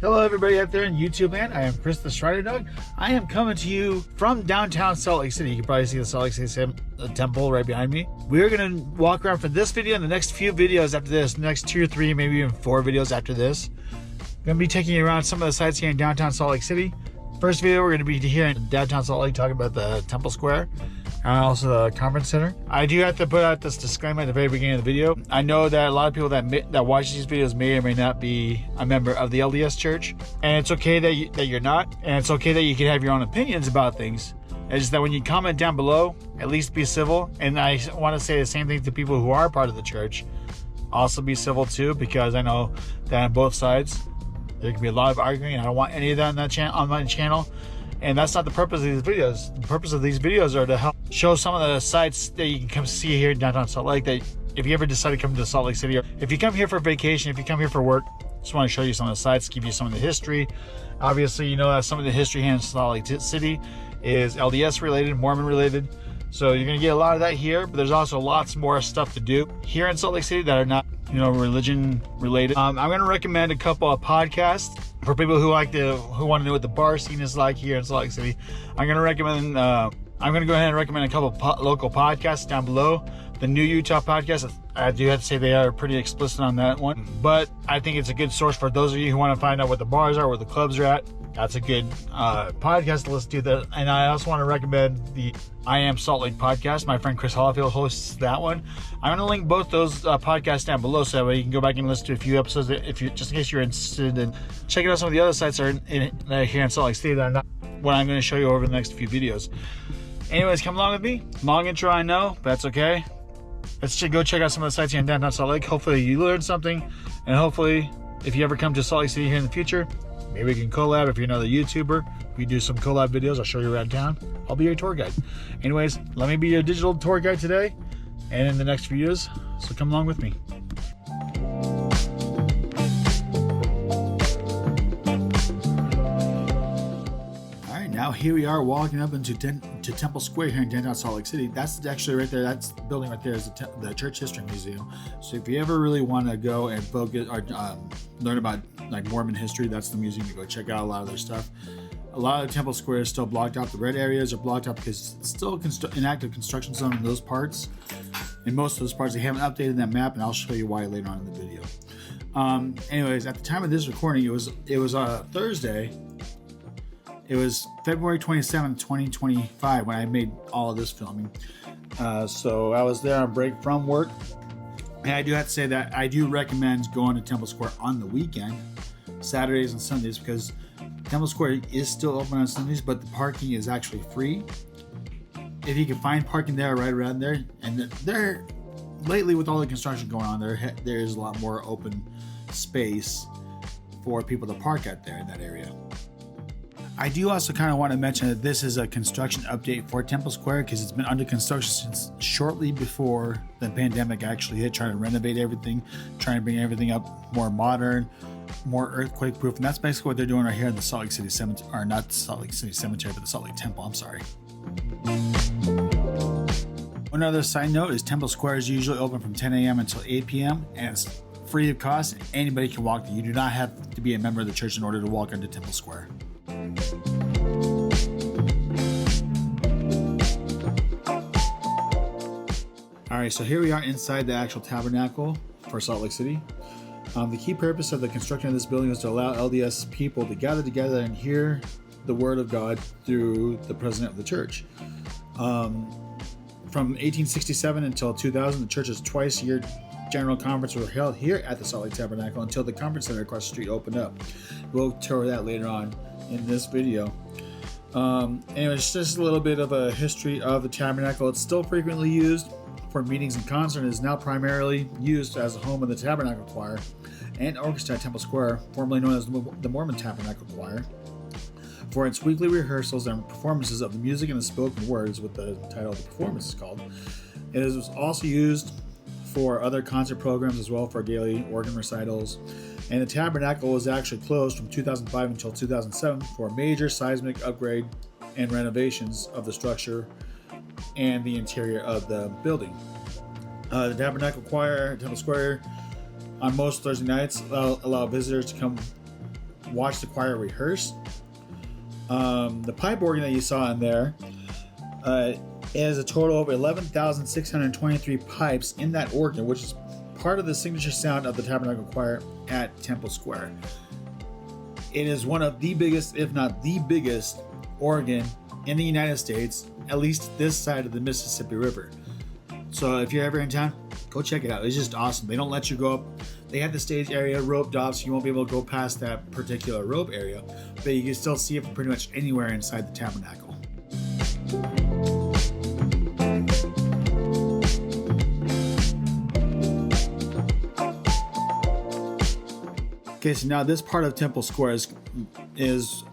Hello everybody out there in YouTube land. I am Chris the Strider Dog. I am coming to you from downtown Salt Lake City. You can probably see the Salt Lake City temple right behind me. We're going to walk around for this video and the next few videos after this, the next 2 or 3, maybe even 4 videos after this. I'm going to be taking you around some of the sites here in downtown Salt Lake City. First video, we're going to be here in downtown Salt Lake talking about the Temple Square and also the conference center. I do have to put out this disclaimer at the very beginning of the video. I know that a lot of people that watch these videos may or may not be a member of the LDS Church, and it's okay that you're not, and it's okay that you can have your own opinions about things. It's just that when you comment down below, at least be civil. And I want to say the same thing to people who are part of the church. Also be civil too, because I know that on both sides there can be a lot of arguing, and I don't want any of that on my channel. And that's not the purpose of these videos. The purpose of these videos are to help show some of the sites that you can come see here in downtown Salt Lake, that if you ever decide to come to Salt Lake City, or if you come here for vacation, if you come here for work, just want to show you some of the sites, give you some of the history. Obviously, you know that some of the history here in Salt Lake City is LDS related, Mormon related. So you're going to get a lot of that here, but there's also lots more stuff to do here in Salt Lake City that are not, religion related. I'm going to recommend a couple of podcasts for people who want to know what the bar scene is like here in Salt Lake City. I'm going to go ahead and recommend a couple of local podcasts down below. The New Utah podcast, I do have to say they are pretty explicit on that one, but I think it's a good source for those of you who want to find out what the bars are, where the clubs are at. That's a good podcast to listen to. And I also want to recommend the I Am Salt Lake podcast. My friend Chris Hollifield hosts that one. I'm going to link both those podcasts down below, so that way you can go back and listen to a few episodes just in case you're interested in checking out some of the other sites that are here in Salt Lake City that are not what I'm going to show you over the next few videos. Anyways, come along with me. Long intro, I know, but that's okay. Let's go check out some of the sites here in downtown Salt Lake. Hopefully you learned something, and hopefully if you ever come to Salt Lake City here in the future, maybe we can collab. If you're another YouTuber, we do some collab videos. I'll show you around town. I'll be your tour guide. Anyways, let me be your digital tour guide today and in the next few videos, so come along with me. Now here we are walking up into Temple Square here in downtown Salt Lake City. That's actually right there. That's the building right there is the Church History Museum. So if you ever really want to go and focus or learn about like Mormon history, that's the museum to go check out a lot of their stuff. A lot of Temple Square is still blocked out. The red areas are blocked out because it's still an active construction zone in those parts. In most of those parts, they haven't updated that map, and I'll show you why later on in the video. Anyways, at the time of this recording, it was Thursday. It was February 27th, 2025 when I made all of this filming. So I was there on break from work. And I do have to say that I do recommend going to Temple Square on the weekend, Saturdays and Sundays, because Temple Square is still open on Sundays, but the parking is actually free. If you can find parking there, right around there. And there, lately with all the construction going on, there is a lot more open space for people to park out there in that area. I do also kind of want to mention that this is a construction update for Temple Square because it's been under construction since shortly before the pandemic actually hit, trying to renovate everything, trying to bring everything up more modern, more earthquake proof. And that's basically what they're doing right here in the Salt Lake City Cemetery, or not Salt Lake City Cemetery, but the Salt Lake Temple, I'm sorry. One other side note is Temple Square is usually open from 10 a.m. until 8 p.m. and it's free of cost. Anybody can walk there. You do not have to be a member of the church in order to walk into Temple Square. Alright, so here we are inside the actual tabernacle for Salt Lake City. The key purpose of the construction of this building was to allow LDS people to gather together and hear the word of God through the president of the church. From 1867 until 2000, the church's twice-a-year general conference were held here at the Salt Lake Tabernacle until the conference center across the street opened up. We'll tour that later on in this video. Anyways, just a little bit of a history of the tabernacle. It's still frequently used for meetings and concerts, and is now primarily used as a home of the Tabernacle Choir and Orchestra at Temple Square, formerly known as the Mormon Tabernacle Choir, for its weekly rehearsals and performances of the music and the spoken words, what the title of the performance is called. It is also used for other concert programs as well, for daily organ recitals. And the tabernacle was actually closed from 2005 until 2007 for a major seismic upgrade and renovations of the structure and the interior of the building. The Tabernacle Choir at Temple Square on most Thursday nights allow visitors to come watch the choir rehearse. The pipe organ that you saw in there is a total of 11,623 pipes in that organ, which is part of the signature sound of the Tabernacle Choir at Temple Square. It is one of the biggest, if not the biggest, organ in the United States, at least this side of the Mississippi River. So if you're ever in town, go check it out. It's just awesome. They don't let you go up. They have the stage area roped off, so you won't be able to go past that particular rope area, but you can still see it from pretty much anywhere inside the tabernacle. Okay, so now this part of Temple Square is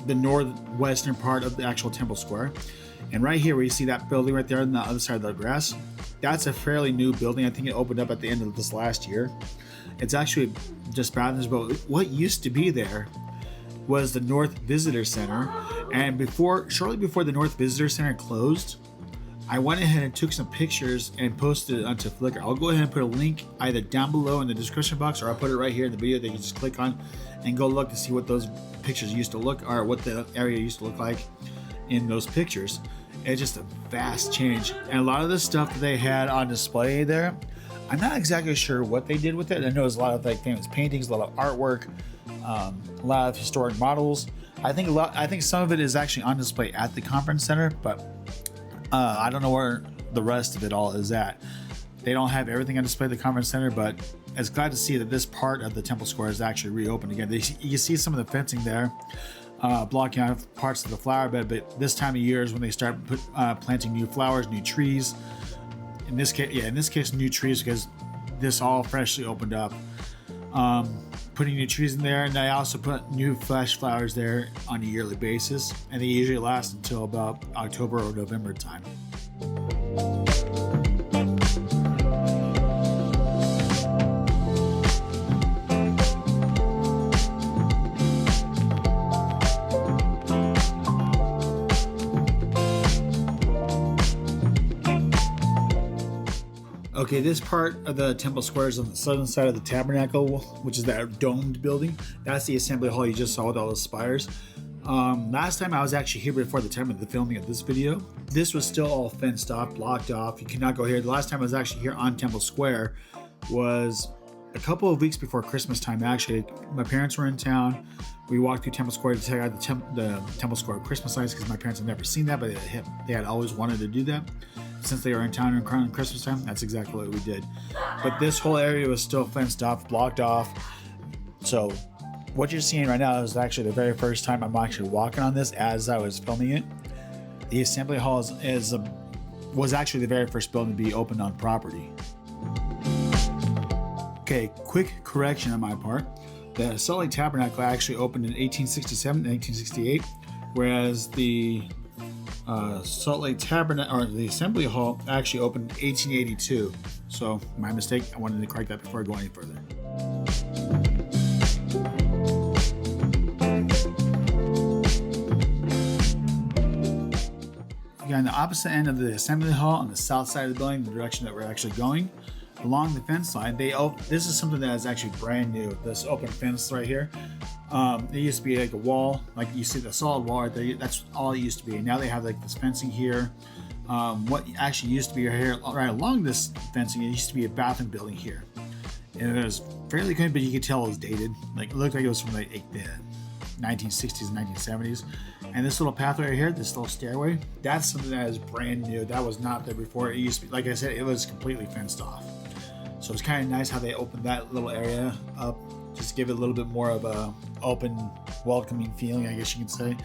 the northwestern part of the actual Temple Square. And right here where you see that building right there on the other side of the grass, that's a fairly new building. I think it opened up at the end of this last year. It's actually just bathrooms, but what used to be there was the North Visitor Center. And shortly before the North Visitor Center closed, I went ahead and took some pictures and posted it onto Flickr. I'll go ahead and put a link either down below in the description box, or I'll put it right here in the video that you can just click on and go look to see what those pictures used to look, or what the area used to look like in those pictures. It's just a vast change. And a lot of the stuff that they had on display there, I'm not exactly sure what they did with it. I know there's a lot of like famous paintings, a lot of artwork, a lot of historic models. I think some of it is actually on display at the conference center, but I don't know where the rest of it all is at. They don't have everything on display at the conference center, but it's glad to see that this part of the Temple Square is actually reopened again. You see some of the fencing there blocking out parts of the flower bed, but this time of year is when they start planting new flowers, new trees. In this case, new trees, because this all freshly opened up. Putting new trees in there, and they also put new fresh flowers there on a yearly basis, and they usually last until about October or November time. Okay, this part of the Temple Square is on the southern side of the Tabernacle, which is that domed building. That's the assembly hall you just saw with all the spires. Last time I was actually here before the time of the filming of this video, this was still all fenced off, blocked off. You cannot go here. The last time I was actually here on Temple Square was a couple of weeks before Christmas time. Actually, my parents were in town. We walked through Temple Square to check out the Temple Square Christmas lights, because my parents had never seen that, but they had always wanted to do that. Since they were in town around Christmas time, that's exactly what we did. But this whole area was still fenced off, blocked off. So what you're seeing right now is actually the very first time I'm actually walking on this as I was filming it. The assembly hall was actually the very first building to be opened on property. Okay, quick correction on my part. The Salt Lake Tabernacle actually opened in 1867 and 1868, whereas the Salt Lake Tabernacle, or the Assembly Hall, actually opened in 1882. So my mistake. I wanted to correct that before I go any further. On the opposite end of the Assembly Hall, on the south side of the building, the direction that we're actually going, along the fence line, this is something that is actually brand new. This open fence right here. It used to be like a wall, like you see the solid wall right there. That's all it used to be. And now they have like this fencing here. What actually used to be here, right along this fencing, it used to be a bathroom building here. And it was fairly good, but you could tell it was dated. Like, it looked like it was from like the 1960s and 1970s. And this little pathway right here, this little stairway, that's something that is brand new. That was not there before. It used to be, like I said, it was completely fenced off. So it's kind of nice how they opened that little area up, just to give it a little bit more of a open, welcoming feeling, I guess you could say.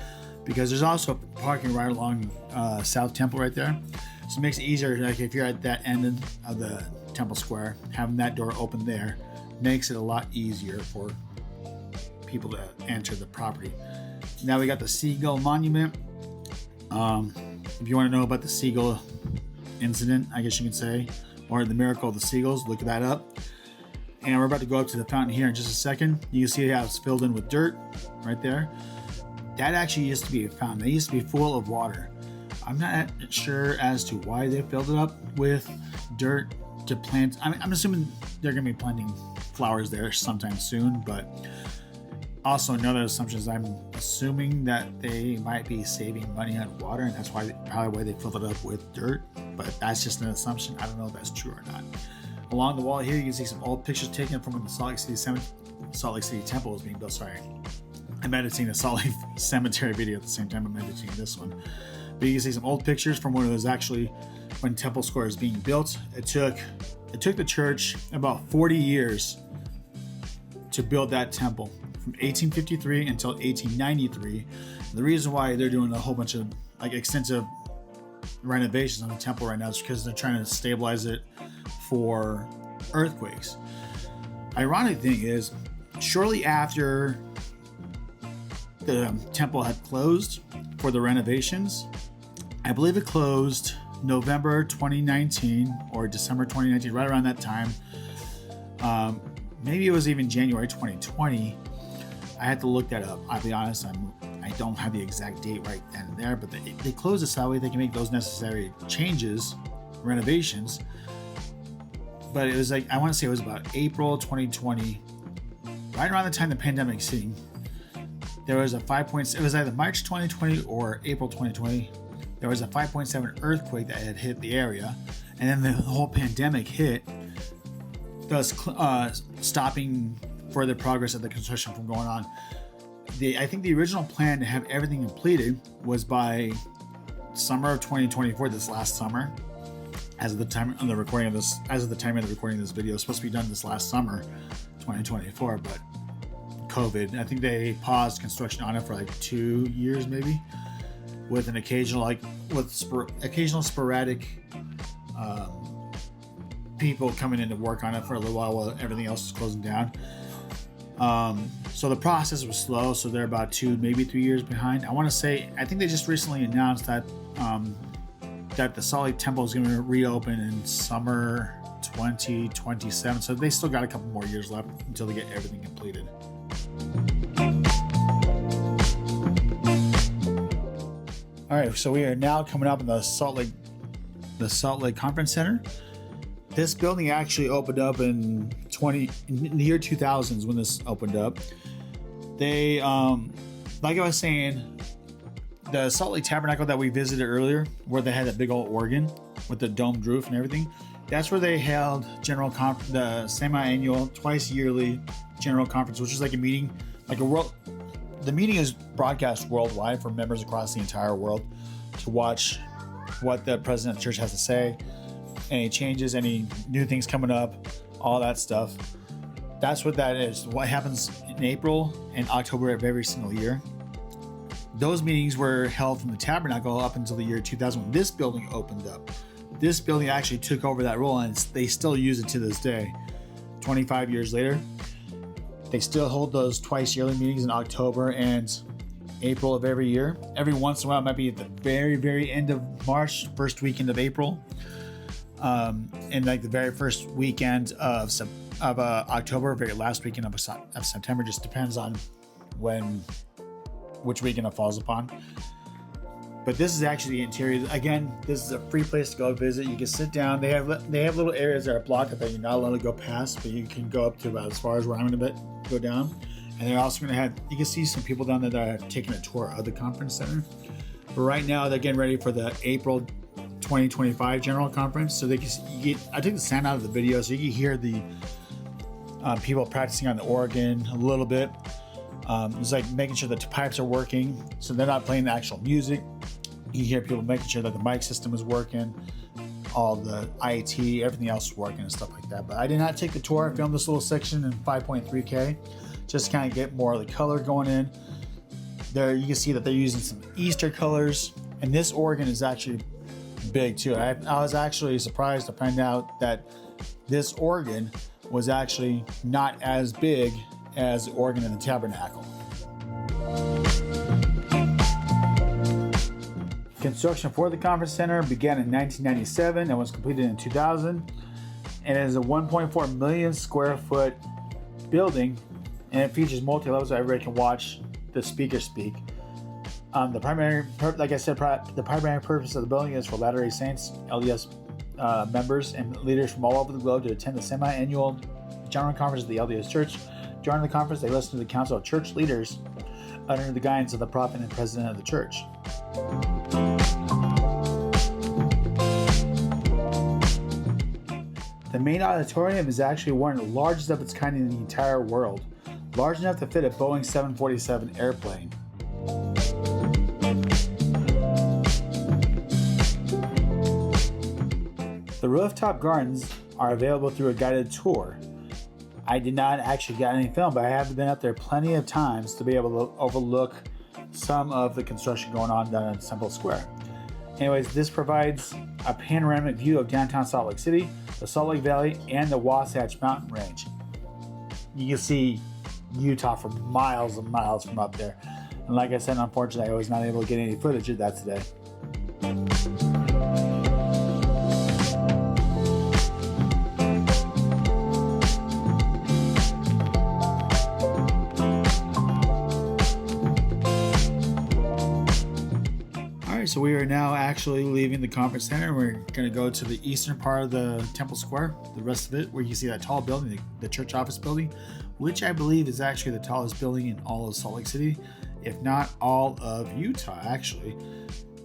Because there's also parking right along South Temple right there. So it makes it easier, like if you're at that end of the Temple Square, having that door open there makes it a lot easier for people to enter the property. Now we got the Seagull Monument. If you want to know about the Seagull incident, I guess you could say, or the miracle of the seagulls, look that up. And we're about to go up to the fountain here in just a second. You can see how it's filled in with dirt right there. That actually used to be a fountain. It used to be full of water. I'm not sure as to why they filled it up with dirt to plant. I'm assuming they're going to be planting flowers there sometime soon, but Also, another assumption is I'm assuming that they might be saving money on water, and that's probably why they filled it up with dirt. But that's just an assumption. I don't know if that's true or not. Along the wall here, you can see some old pictures taken from when the Salt Lake City Temple was being built. Sorry, I'm editing the Salt Lake Cemetery video at the same time I'm editing this one. But you can see some old pictures from when it was actually when Temple Square was being built. It took the church about 40 years to build that temple, from 1853 until 1893. And the reason why they're doing a whole bunch of extensive renovations on the temple right now is because they're trying to stabilize it for earthquakes. Ironic thing is, shortly after the temple had closed for the renovations, I believe it closed November 2019 or December 2019, right around that time. Maybe it was even January 2020. I had to look that up. I'll be honest, I don't have the exact date right then and there, but they closed this that way they can make those necessary changes, renovations. But it was I want to say it was about April 2020, right around the time the pandemic hit. There was it was either March 2020 or April 2020. There was a 5.7 earthquake that had hit the area, and then the whole pandemic hit, thus stopping further progress of the construction from going on. I think the original plan to have everything completed was by summer of 2024, this last summer. As of the time of the recording of this video, it's supposed to be done this last summer, 2024, but COVID. I think they paused construction on it for 2 years, maybe, with an occasional sporadic people coming in to work on it for a little while everything else is closing down. So the process was slow, so they're about 2, maybe 3 years behind. I think they just recently announced that that the Salt Lake Temple is going to reopen in summer 2027, so they still got a couple more years left until they get everything completed. All right, so we are now coming up in the Salt Lake Conference Center. This building actually opened up in the year 2000s when this opened up. They, like I was saying, the Salt Lake Tabernacle that we visited earlier, where they had that big old organ with the domed roof and everything, that's where they held the semi-annual, twice yearly general conference, which is like a meeting, the meeting is broadcast worldwide for members across the entire world to watch what the president of the church has to say, any changes, any new things coming up, all that stuff. That's what that is. What happens in April and October of every single year. Those meetings were held from the tabernacle up until the year 2000 when this building opened up. This building actually took over that role, and they still use it to this day. 25 years later, they still hold those twice yearly meetings in October and April of every year. Every once in a while, it might be at the very, very end of March, first weekend of April, and the very first weekend of October, very last weekend of September. Just depends on which weekend it falls upon. But this is actually the interior. Again, this is a free place to go visit. You can sit down. They have little areas that are blocked that you're not allowed to go past, but you can go up to about as far as where I'm going to go down. And they're also going to have, you can see some people down there that are taking a tour of the conference center. But right now, they're getting ready for the April 2025 general conference. So I took the sound out of the video so you can hear the people practicing on the organ a little bit. It's like making sure that the pipes are working, so they're not playing the actual music. You hear people making sure that the mic system is working, all the IT, everything else is working and stuff like that. But I did not take the tour. I filmed this little section in 5.3K, just to kind of get more of the color going in. There you can see that they're using some Easter colors, and this organ is actually big too. I was actually surprised to find out that this organ was actually not as big as the organ in the tabernacle. Construction for the conference center began in 1997 and was completed in 2000. And it is a 1.4 million square foot building, and it features multi-levels so everybody can watch the speaker speak. The primary purpose of the building is for Latter-day Saints, LDS members, and leaders from all over the globe to attend the semi-annual general conference of the LDS Church, During the conference, they listened to the council of church leaders under the guidance of the prophet and president of the church. The main auditorium is actually one of the largest of its kind in the entire world, large enough to fit a Boeing 747 airplane. The rooftop gardens are available through a guided tour. I did not actually get any film, but I have been up there plenty of times to be able to overlook some of the construction going on down in Temple Square. Anyways, this provides a panoramic view of downtown Salt Lake City, the Salt Lake Valley, and the Wasatch Mountain Range. You can see Utah for miles and miles from up there. And like I said, unfortunately, I was not able to get any footage of that today. So we are now actually leaving the conference center. We're going to go to the eastern part of the Temple Square, the rest of it, where you see that tall building, the church office building, which I believe is actually the tallest building in all of Salt Lake City, if not all of Utah, actually.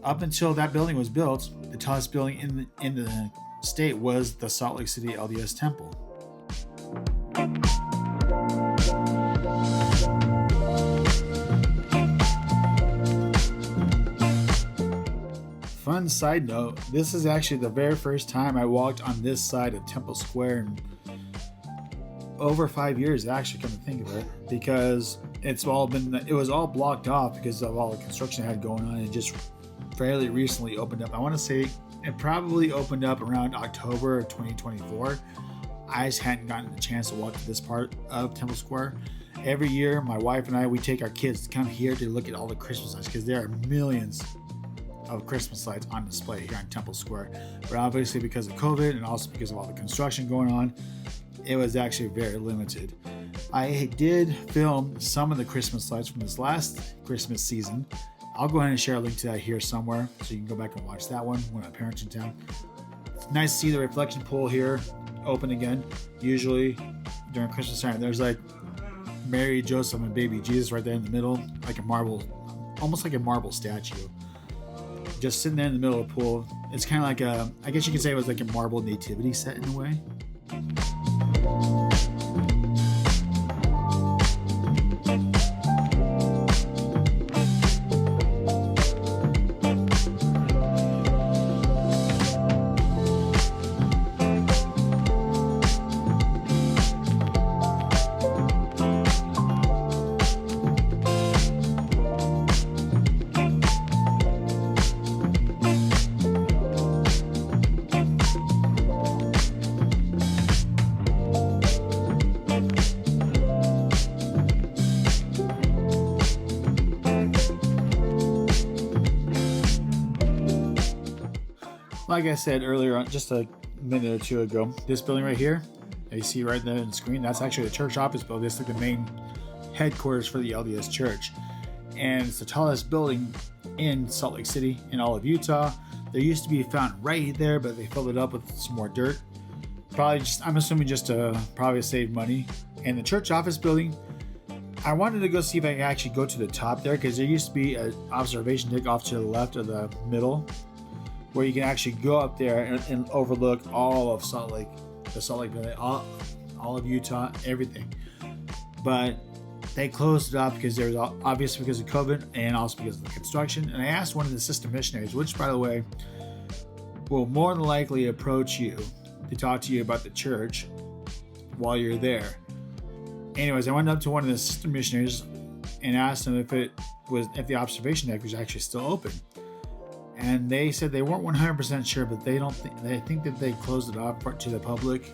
Up until that building was built, the tallest building in the state was the Salt Lake City LDS Temple. Fun side note, this is actually the very first time I walked on this side of Temple Square in over 5 years, actually, come to think of it, because it was all blocked off because of all the construction I had going on. It just fairly recently opened up. I want to say it probably opened up around October of 2024. I just hadn't gotten the chance to walk to this part of Temple Square. Every year, my wife and I, we take our kids to come here to look at all the Christmas lights because there are millions of Christmas lights on display here in Temple Square. But obviously because of COVID and also because of all the construction going on, it was actually very limited. I did film some of the Christmas lights from this last Christmas season. I'll go ahead and share a link to that here somewhere so you can go back and watch that one when my parents are in town. It's nice to see the reflection pool here open again. Usually during Christmas time, there's like Mary, Joseph, and baby Jesus right there in the middle, like a marble, almost like a marble statue. Just sitting there in the middle of the pool. It's kind of like I guess you could say it was like a marble nativity set in a way. Like I said earlier, just a minute or two ago, this building right here, you see right there on the screen, that's actually the church office building. It's like the main headquarters for the LDS Church. And it's the tallest building in Salt Lake City in all of Utah. There used to be a fountain right there, but they filled it up with some more dirt. Probably just, I'm assuming just to probably save money. And the church office building, I wanted to go see if I could actually go to the top there, because there used to be an observation deck off to the left of the middle, where you can actually go up there and overlook all of Salt Lake, the Salt Lake Valley, all of Utah, everything. But they closed it up because there was obviously because of COVID and also because of the construction. And I asked one of the assistant missionaries, which by the way, will more than likely approach you to talk to you about the church while you're there. Anyways, I went up to one of the assistant missionaries and asked them if the observation deck was actually still open. And they said they weren't 100% sure, but they think that they closed it off to the public.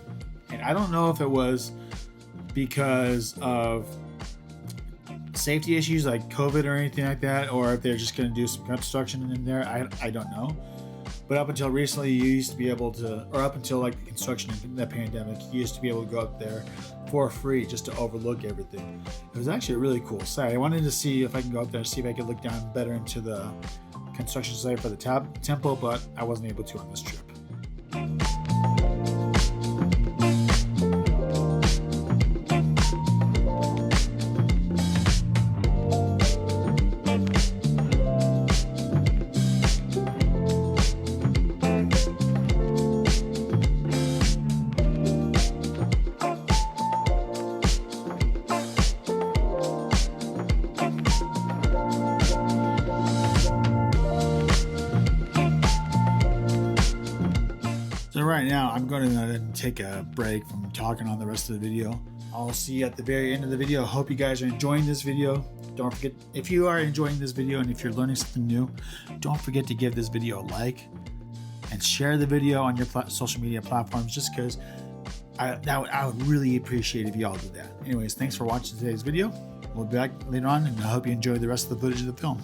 And I don't know if it was because of safety issues like COVID or anything like that, or if they're just going to do some construction in there. I don't know. But up until recently, you used to be able to, or up until like the construction in the pandemic, you used to be able to go up there for free just to overlook everything. It was actually a really cool site. I wanted to see if I can go up there and see if I could look down better into the construction site for the temple, but I wasn't able to on this trip. right now, I'm going to take a break from talking on the rest of the video. I'll see you at the very end of the video. I hope you guys are enjoying this video. Don't forget, if you are enjoying this video and if you're learning something new, don't forget to give this video a like and share the video on your social media platforms, just because I would really appreciate if you all did that. Anyways, thanks for watching today's video. We'll be back later on, and I hope you enjoy the rest of the footage of the film.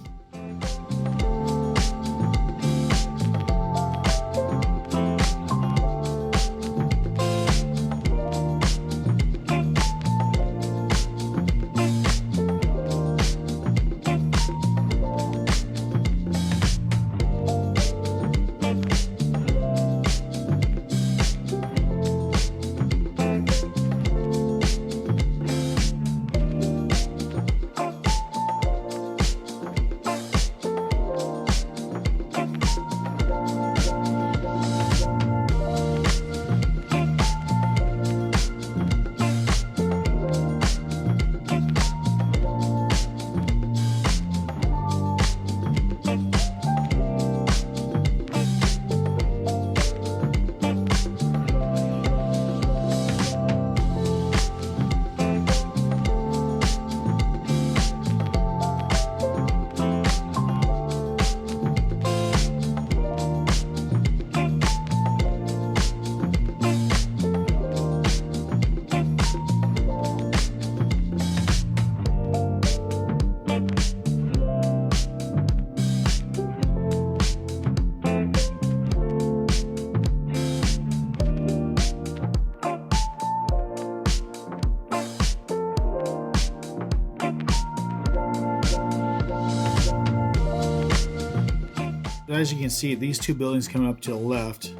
As you can see, these two buildings coming up to the left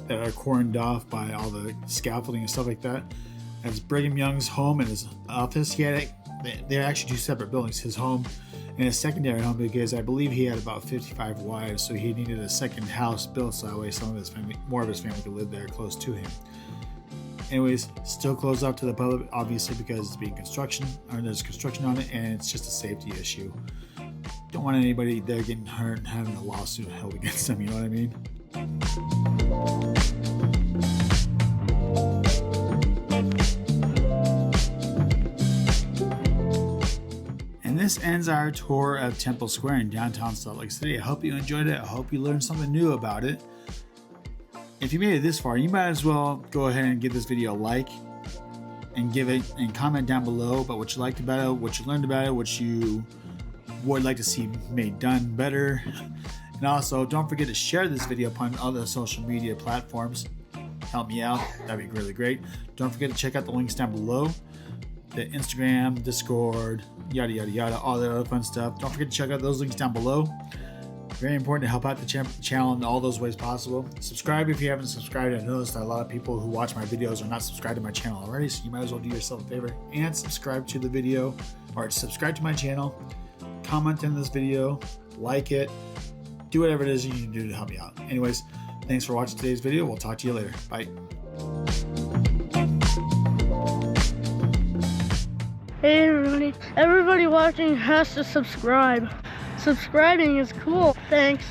that are cordoned off by all the scaffolding and stuff like that, that's Brigham Young's home and his office. They're actually two separate buildings, his home and his secondary home, because I believe he had about 55 wives, so he needed a second house built so that way some of his family, more of his family, could live there close to him. Anyways, still closed off to the public, obviously, because it's being construction, or there's construction on it, and it's just a safety issue. Don't want anybody there getting hurt and having a lawsuit held against them, you know what I mean? And this ends our tour of Temple Square in downtown Salt Lake City. I hope you enjoyed it. I hope you learned something new about it. If you made it this far, you might as well go ahead and give this video a like and comment down below about what you liked about it, what you learned about it, what you would like to see made done better. And also, don't forget to share this video upon other social media platforms. Help me out, that'd be really great. Don't forget to check out the links down below, the Instagram, Discord, yada yada yada, all that other fun stuff. Don't forget to check out those links down below. Very important to help out the channel in all those ways possible. Subscribe if you haven't subscribed. I noticed that a lot of people who watch my videos are not subscribed to my channel already, so you might as well do yourself a favor and subscribe to the video, or subscribe to my channel. Comment in this video, like it, do whatever it is you need to do to help me out. Anyways, thanks for watching today's video. We'll talk to you later. Bye. Hey everybody. Everybody watching has to subscribe. Subscribing is cool. Thanks.